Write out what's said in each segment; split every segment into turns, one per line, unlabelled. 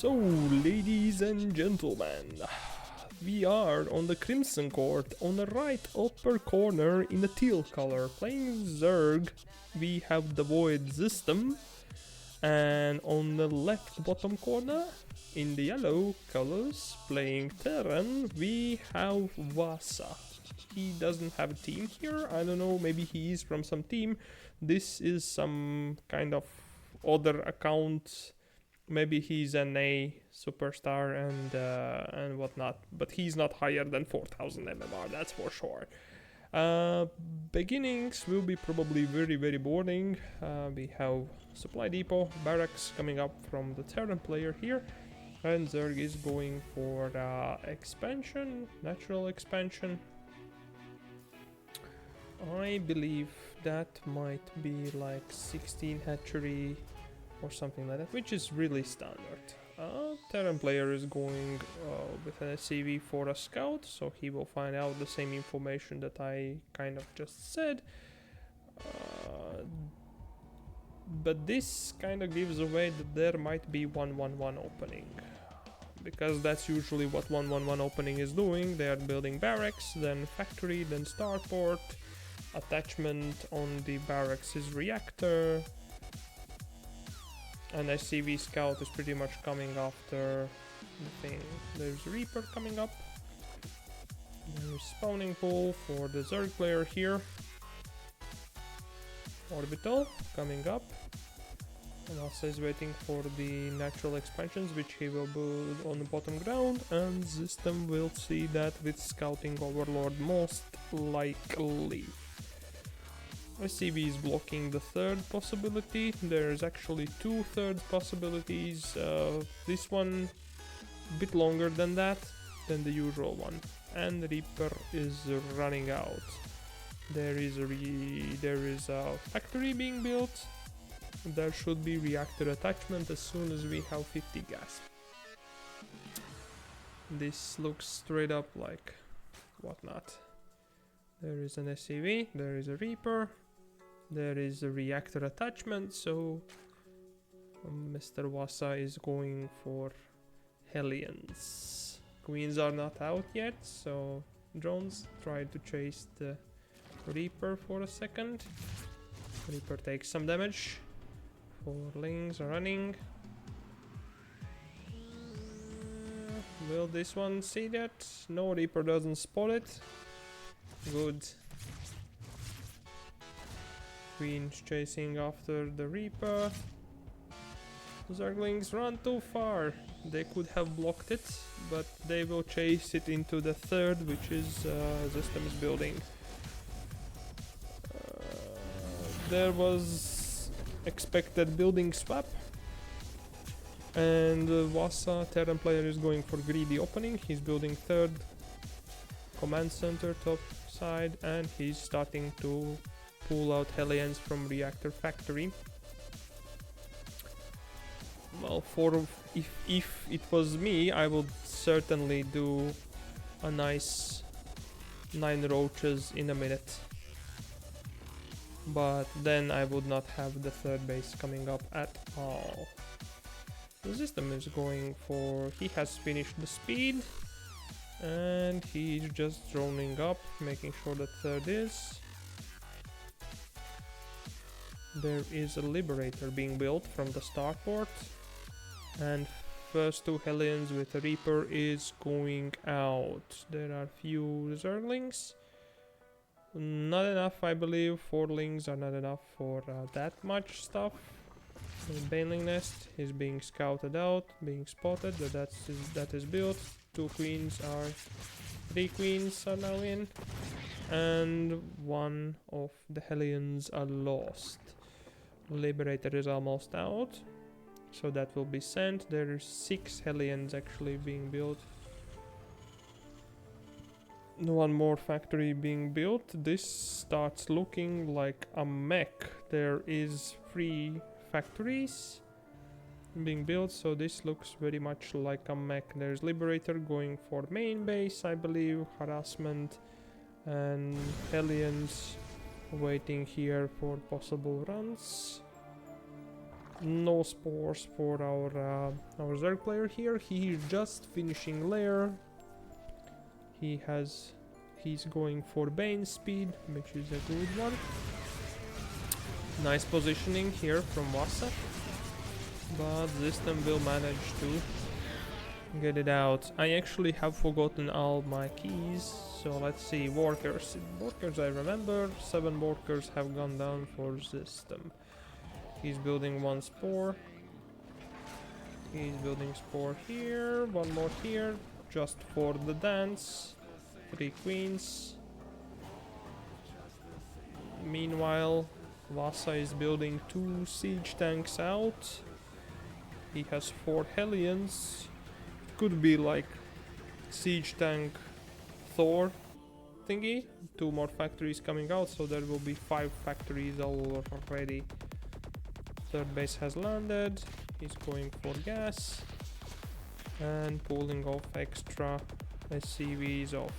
So, ladies and gentlemen, we are on the Crimson Court, on the right upper corner in the teal color, playing Zerg. We have the DeVoid Zystem, and on the left bottom corner, in the yellow colors, playing Terran, we have Wasa. He doesn't have a team here, I don't know, maybe he is from some team. This is some kind of other account. Maybe he's an A superstar and whatnot, but he's not higher than 4000 MMR, that's for sure. Beginnings will be probably very boring. We have supply depot, barracks coming up from the Terran player here, and Zerg is going for expansion, natural expansion. I believe that might be like 16 hatchery or something like that, which is really standard. Terran player is going with an SCV for a scout, so he will find out the same information that I kind of just said. But this kind of gives away that there might be 111 opening, because that's usually what 111 opening is doing. They are building barracks, then factory, then starport. Attachment on the barracks is reactor. And SCV scout is pretty much coming after the thing. There's Reaper coming up. There's spawning pool for the Zerg player here. Orbital coming up. And Wasa is waiting for the natural expansions, which he will build on the bottom ground. And Zystem will see that with scouting overlord most likely. SCV is blocking the third possibility. There's actually two third possibilities. This one a bit longer than that, than the usual one. And Reaper is running out. There is a factory being built. There should be reactor attachment as soon as we have 50 gas. This looks straight up like whatnot. There is an SCV, there is a Reaper. There is a reactor attachment, so Mr. Wasa is going for Hellions. Queens are not out yet, so drones try to chase the Reaper for a second. Reaper takes some damage. 4 lings are running. Will this one see that? No, Reaper doesn't spot it. Good. Queen's chasing after the Reaper. Zerglings run too far. They could have blocked it, but they will chase it into the third, which is Zystem is building. There was expected building swap, and Wasa Terran player is going for greedy opening. He's building third command center top side, and he's starting to pull out Hellions from reactor factory. Well, if it was me, I would certainly do a nice 9 roaches in a minute. But then I would not have the third base coming up at all. The system is going for... he has finished the speed. And he's just droning up, making sure that third is. There is a Liberator being built from the starport. And first 2 Hellions with a Reaper is going out. There are few Zerglings. Not enough, I believe. 4 lings are not enough for that much stuff. The Baneling Nest is being scouted out, being spotted. That is built. 2 queens are... 3 queens are now in. And 1 of the Hellions are lost. Liberator is almost out, so that will be sent. There are 6 Hellions actually being built. 1 more factory being built. This starts looking like a mech. There is 3 factories being built, so this looks very much like a mech. There's Liberator going for main base, I believe, harassment, and Hellions waiting here for possible runs. No spores for our Zerg player here. He's just finishing lair. He's going for Bane speed, which is a good one. Nice positioning here from Wasa, but Zystem will manage to get it out. I actually have forgotten all my keys, so let's see. Workers. Workers I remember. 7 workers have gone down for Zystem. He's building 1 spore. He's building spore here. 1 more here, just for the dance. 3 queens. Meanwhile, Wasa is building 2 siege tanks out. He has 4 Hellions. Could be like siege tank Thor thingy. 2 more factories coming out, so there will be 5 factories already. 3rd base has landed. He's going for gas and pulling off extra SCVs off.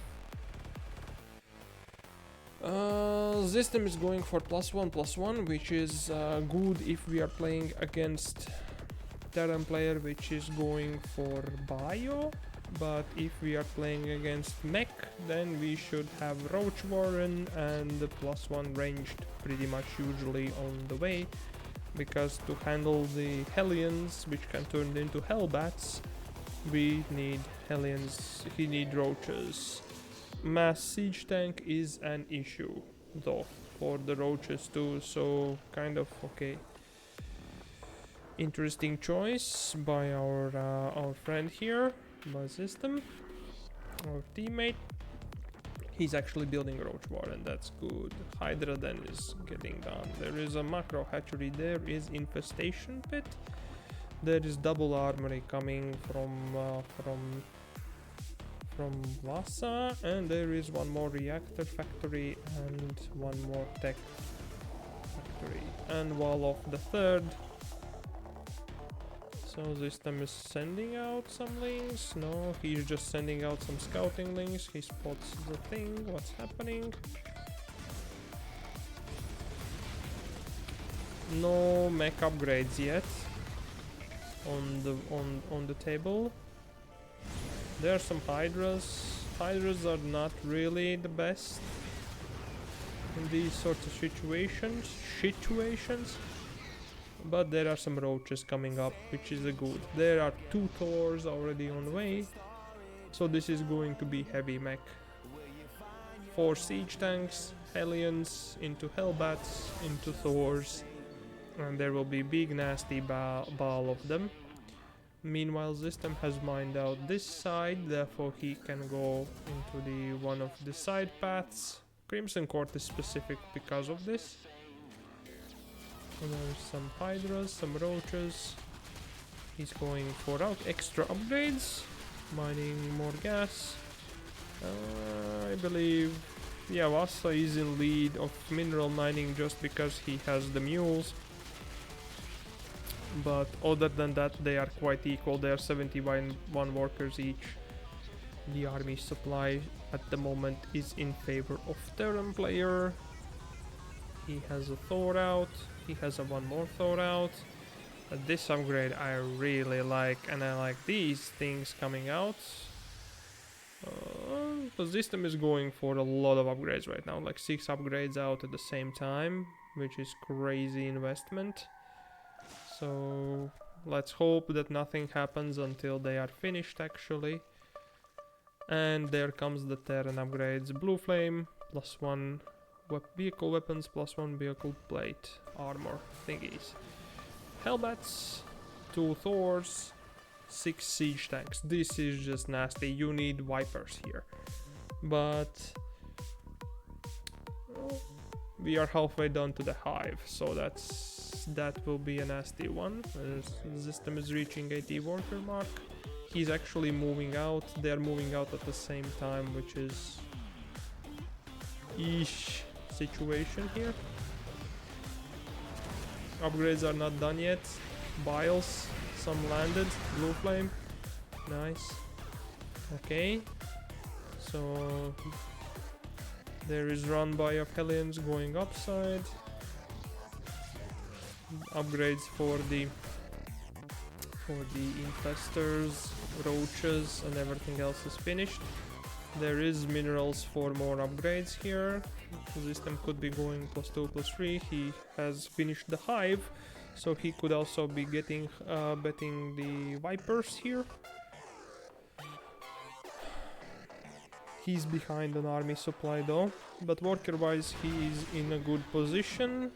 Zystem is going for +1/+1, which is good if we are playing against Terran player which is going for bio, but if we are playing against mech, then we should have Roach Warren and the +1 ranged pretty much usually on the way, because to handle the Hellions, which can turn into Hellbats, we need Hellions, we need Roaches. Mass siege tank is an issue though for the Roaches too, so kind of okay. Interesting choice by our friend here, by Zystem, our teammate. He's actually building Roach Warren, that's good. Hydra then is getting done. There is a macro hatchery, there is infestation pit, there is double armory coming from Wasa, and there is 1 more reactor factory and 1 more tech factory, and wall of the 3rd. So Zystem is sending out some links. No, he's just sending out some scouting links. He spots the thing, what's happening. No mech upgrades yet on the table. There are some Hydras. Hydras are not really the best in these sorts of situations. But there are some Roaches coming up, which is a good. There are 2 Thors already on the way, so this is going to be heavy mech. 4 siege tanks, Hellions into Hellbats, into Thors, and there will be big nasty ball of them. Meanwhile, Zystem has mined out this side, therefore he can go into the one of the side paths. Crimson Court is specific because of this. And there's some Hydras, some Roaches. He's going for out extra upgrades, mining more gas. I believe, yeah, Wasa is in lead of mineral mining just because he has the mules. But other than that, they are quite equal. They are 71 workers each. The army supply at the moment is in favor of Terran player. He has a Thor out. He has a 1 more Thor out. This upgrade I really like, and I like these things coming out. The system is going for a lot of upgrades right now, like 6 upgrades out at the same time, which is crazy investment. So let's hope that nothing happens until they are finished actually. And there comes the Terran upgrades. Blue Flame, +1 vehicle weapons, +1 vehicle plate, armor thingies. Hellbats, 2 Thors, 6 siege tanks. This is just nasty. You need Vipers here. But we are halfway done to the hive, so that will be a nasty one. The system is reaching 80 worker mark. He's actually moving out. They are moving out at the same time, which is ish situation here. Upgrades are not done yet. Biles, some landed. Blue Flame, nice. Okay, so there is run by of Hellions going upside. upgrades for the infestors, roaches, and everything else is finished. There is minerals for more upgrades here. The system could be going +2/+3. He has finished the hive, so he could also be getting betting the vipers here. He's behind on army supply though, but worker wise he is in a good position.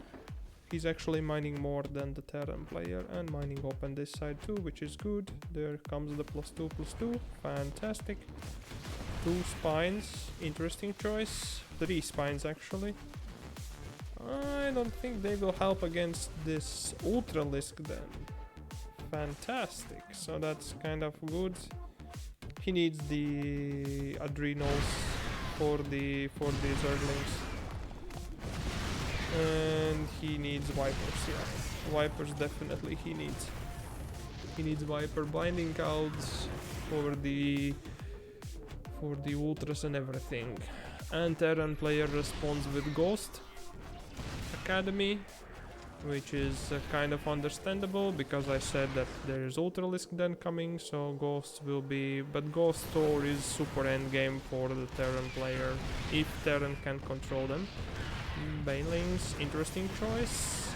He's actually mining more than the Terran player, and mining open this side too, which is good. There comes the +2/+2, fantastic. 2 spines, interesting choice. 3 spines actually. I don't think they will help against this Ultralisk then. Fantastic, so that's kind of good. He needs the adrenals for the Zerglings. And he needs Vipers, yeah. Vipers definitely he needs. He needs Viper binding counts for the Ultras and everything. And Terran player responds with Ghost Academy, which is kind of understandable because I said that there is Ultralisk then coming, so Ghosts will be... But Ghost Thor is super endgame for the Terran player, if Terran can control them. Banelings, interesting choice.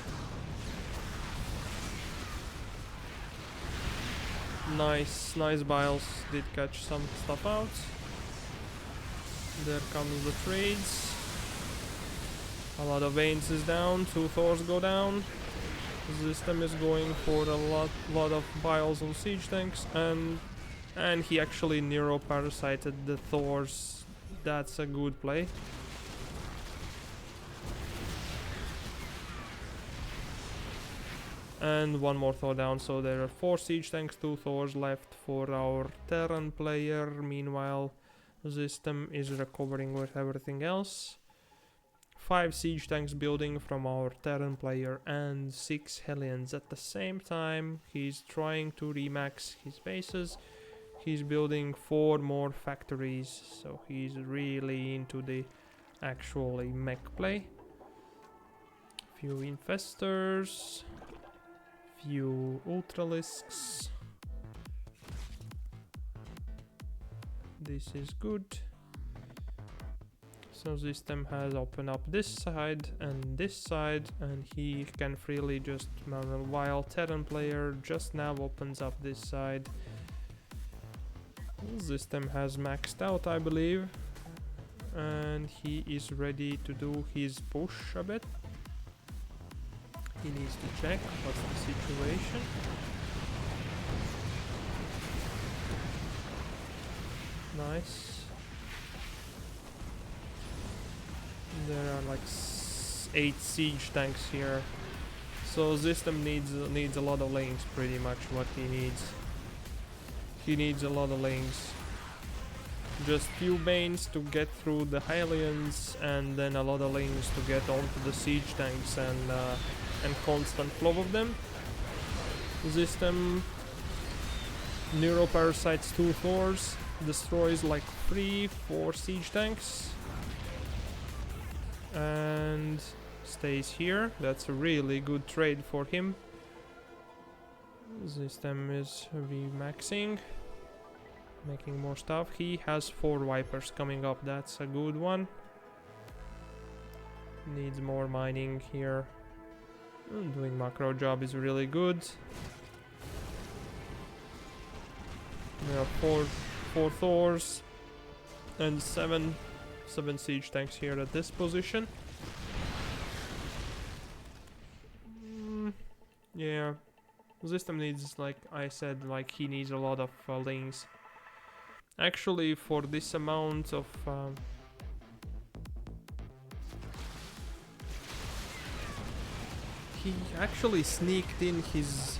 Nice Biles did catch some stuff out. There comes the trades. A lot of Veins is down, 2 Thors go down. The system is going for a lot of Biles on siege tanks, and he actually neuroparasited the Thors. That's a good play. And 1 more Thor down, so there are 4 siege tanks, 2 Thors left for our Terran player. Meanwhile, the system is recovering with everything else. 5 siege tanks building from our Terran player and 6 Hellions at the same time. He's trying to remax his bases. He's building 4 more factories, so he's really into the actually mech play. Few infestors. Few Ultralisks. This is good. So system has opened up this side, and he can freely just manual, while Terran player just now opens up this side. System has maxed out, I believe, and he is ready to do his push a bit. He needs to check what's the situation. Nice. There are like 8 siege tanks here, so system needs a lot of lanes. Pretty much what he needs. He needs a lot of lanes. Just few Banes to get through the Hellions, and then a lot of lanes to get onto the siege tanks and constant flow of them. System neuroparasites 2 Thors, destroys like 3-4 siege tanks, and stays here. That's a really good trade for him. System is remaxing, making more stuff. He has 4 Vipers coming up. That's a good one. Needs more mining here. Doing macro job is really good. There are 4 Thors and 7 siege tanks here at this position. Yeah, system needs, like I said, like he needs a lot of lanes. Actually, for this amount of he actually sneaked in his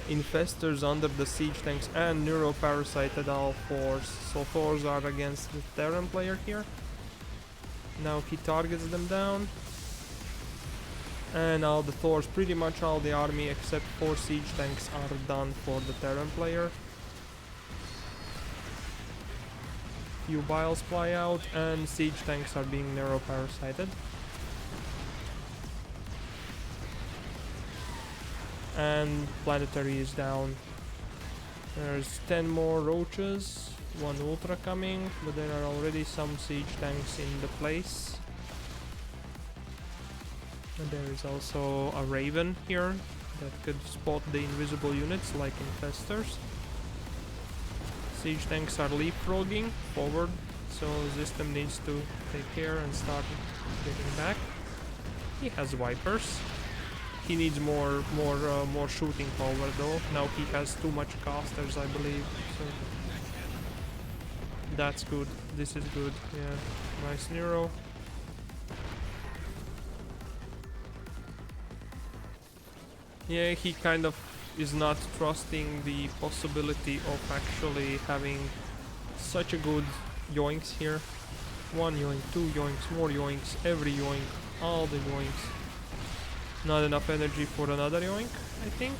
infestors under the siege tanks and neuroparasited all 4s. So 4s are against the Terran player here. Now he targets them down. And all the Thors, pretty much all the army except 4 siege tanks are done for the Terran player. Few Biles fly out and siege tanks are being neuroparasited. And planetary is down. There's 10 more roaches, 1 ultra coming, but there are already some siege tanks in the place. And there is also a raven here that could spot the invisible units like infestors. Siege tanks are leapfrogging forward, so Zystem needs to take care and start getting back. He has Vipers. He needs more shooting power though. Now he has too much casters, I believe. So that's good. This is good. Yeah, nice Neuro. Yeah, he kind of is not trusting the possibility of actually having such a good yoinks here. 1 yoink, 2 yoinks, more yoinks, every yoink, all the yoinks. Not enough energy for another yoink, I think.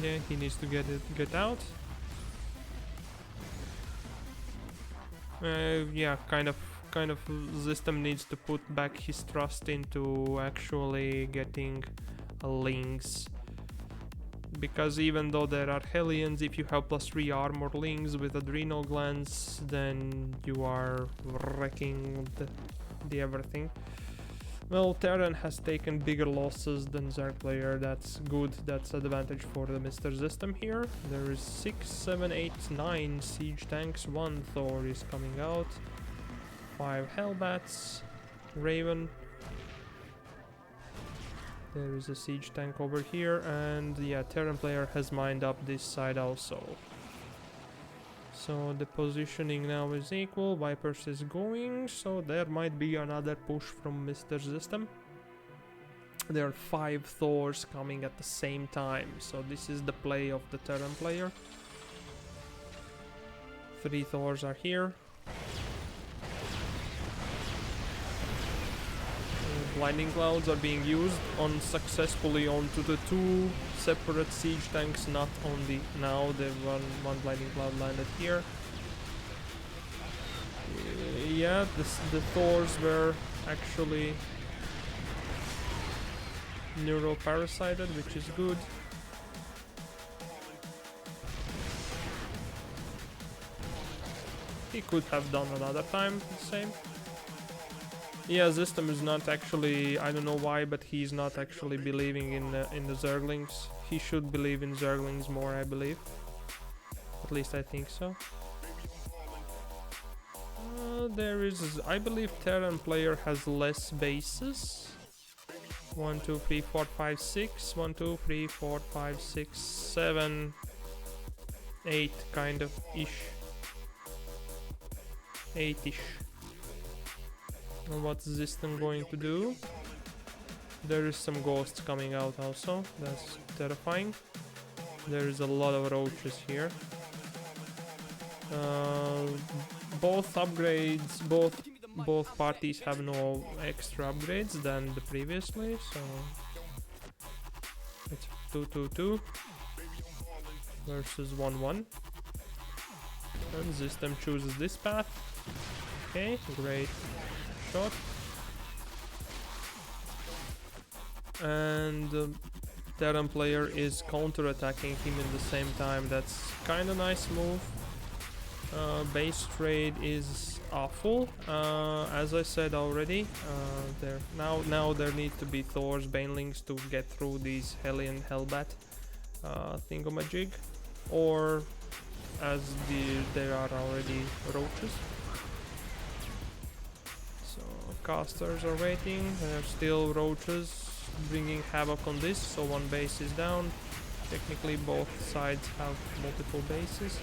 Yeah, he needs to get out. Yeah, kind of Zystem needs to put back his trust into actually getting Lings. Because even though there are Hellions, if you have +3 armor Lings with adrenal glands, then you are wrecking the everything. Well, Terran has taken bigger losses than Zerg player. That's good. That's advantage for the Mr. Zystem here. There is 6, 7, 8, 9 siege tanks. 1 Thor is coming out. 5 Hellbats. Raven. There is a siege tank over here, and yeah, Terran player has mined up this side also. So the positioning now is equal, Vipers is going, so there might be another push from Mr. Zystem. There are 5 Thors coming at the same time, so this is the play of the Terran player. 3 Thors are here. Blinding clouds are being used successfully onto the 2 separate siege tanks, not only now. The one blinding cloud landed here. Yeah, the Thors were actually neuroparasited, which is good. He could have done another time the same. Yeah, Zystem is not actually, I don't know why, but he's not actually believing in the Zerglings. He should believe in Zerglings more, I believe. At least I think so. There is, I believe Terran player has less bases. 1, 2, 3, 4, 5, 6. 1, 2, 3, 4, 5, 6, 7, 8 kind of ish. 8-ish. And what's Zystem going to do? There is some ghosts coming out also. That's terrifying. There is a lot of roaches here. Both upgrades, both parties have no extra upgrades than the previously, so it's 2-2-2 versus 1-1. And Zystem chooses this path. Okay, great shot. And Terran player is counter-attacking him in the same time. That's kind of nice move. Base trade is awful. As I said already, now there need to be Thor's Banelings to get through these Hellion Hellbat thingamajig, or as there are already roaches. So casters are waiting. There are still roaches bringing havoc on this. So one base is down. Technically both sides have multiple bases.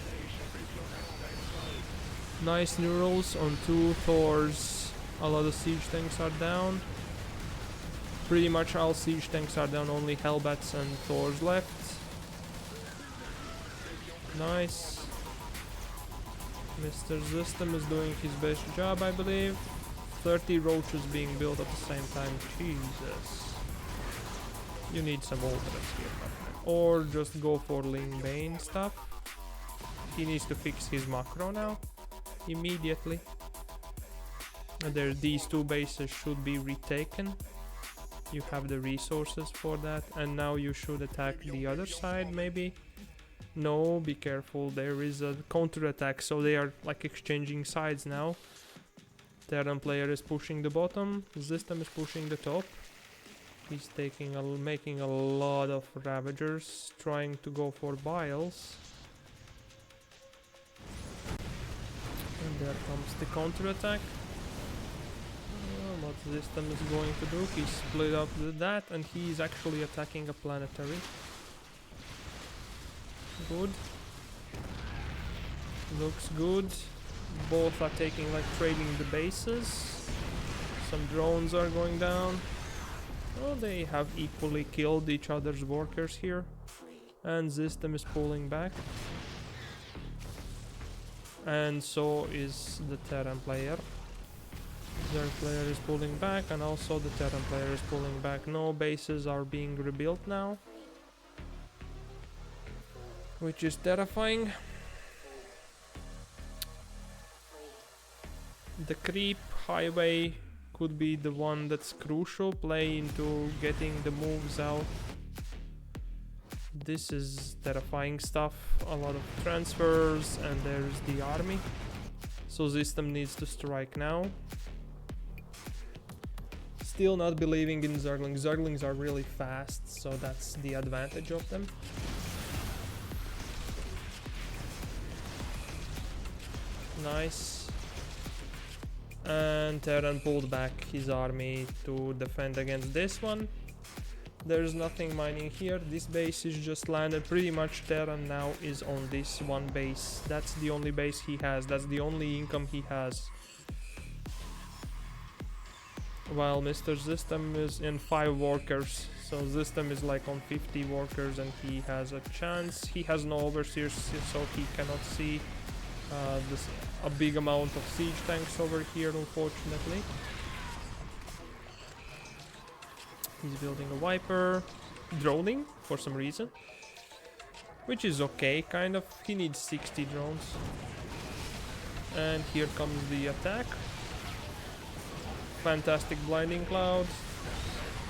Nice neurals on 2 Thors. A lot of siege tanks are down. Pretty much all siege tanks are down, only Hellbats and Thors left. Nice. Mr. Zystem is doing his best job, I believe. 30 roaches being built at the same time. Jesus. You need some ultras here. Or just go for Ling Bane stuff. He needs to fix his macro now. Immediately. And these 2 bases should be retaken. You have the resources for that, and now you should attack the other side, maybe. No, be careful, there is a counter-attack, so they are like exchanging sides now. Terran player is pushing the bottom, Zystem is pushing the top. He's making a lot of Ravagers, trying to go for Biles. And there comes the counter-attack. What Zystem is going to do, he split up that, and he's actually attacking a planetary. Good. Looks good. Both are taking, like, trading the bases. Some drones are going down. Oh, they have equally killed each other's workers here. And Zystem is pulling back. And so is the Terran player. Their player is pulling back, and also the Terran player is pulling back. No bases are being rebuilt now, which is terrifying. The creep highway could be the one that's crucial, play into getting the moves out. This is terrifying stuff, a lot of transfers, and there's the army. So Zystem needs to strike now. Still not believing in Zerglings. Zerglings are really fast, so that's the advantage of them. Nice. And Terran pulled back his army to defend against this one. There's nothing mining here. This base is just landed. Pretty much Terran now is on this one base. That's the only base he has. That's the only income he has. While Mr. Zystem is in 5 workers. So Zystem is like on 50 workers and he has a chance. He has no overseers, so he cannot see a big amount of siege tanks over here, unfortunately. He's building a Viper, droning for some reason, which is okay, kind of. He needs 60 drones. And here comes the attack. Fantastic blinding cloud.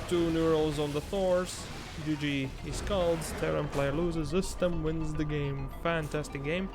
2 neurals on the Thors. GG is called. Terran player loses. Zystem wins the game. Fantastic game.